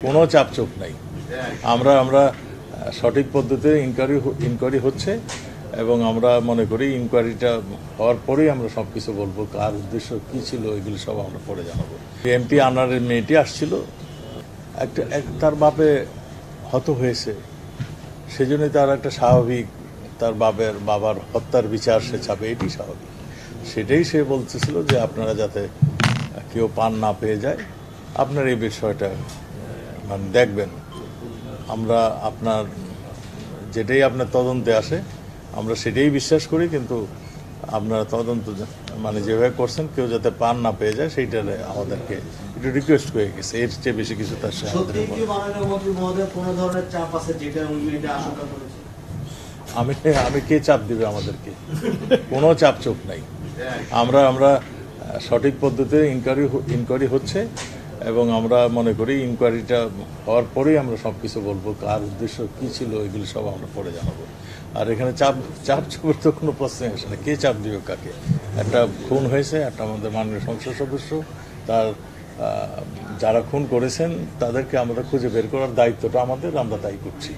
কোনো চাপচুপ নাই। আমরা আমরা সঠিক পদ্ধতিতে ইনকোয়ারি হচ্ছে এবং আমরা মনে করি ইনকোয়ারিটা হওয়ার পরেই আমরা সব কিছু বলবো, কার উদ্দেশ্য কী ছিল এগুলি সব আমরা পরে জানাবো। এমপি আনারের মেয়েটি আসছিল, তার বাপে হত হয়েছে, সেজন্যই তার একটা স্বাভাবিক তার বাবার হত্যার বিচার সে চাবে, এটি স্বাভাবিক। সেটাই সে বলতেছিল যে আপনারা যাতে কেউ পান না পেয়ে যায়, আপনার এই বিষয়টা মানে দেখবেন। আমরা আপনার যেটাই আপনার তদন্তে আসে আমরা সেটাই বিশ্বাস করি, কিন্তু আপনারা তদন্ত মানে যেভাবে করছেন কেউ যাতে পান না পেয়ে যায় সেইটারে আমাদেরকে একটু রিকোয়েস্ট করে গেছে। এর চেয়ে বেশি কিছু তার সাথে আমি কে চাপ দিবে আমাদেরকে? কোনো চাপচুপ নাই। আমরা আমরা সঠিক পদ্ধতিতে ইনকোয়ারি হচ্ছে এবং আমরা মনে করি ইনকোয়ারিটা হওয়ার পরেই আমরা সব কিছু বলবো, কার উদ্দেশ্য কী ছিল এগুলি সব আমরা পরে জানাবো। আর এখানে চাপের তো কোনো প্রশ্নই আসে না। কে চাপ দিবে কাকে? একটা খুন হয়েছে, একটা আমাদের মাননীয় সংসদ সদস্য, তার যারা খুন করেছেন তাদেরকে আমরা খুঁজে বের করার দায়িত্বটা আমাদের, আমরা তাই করছি।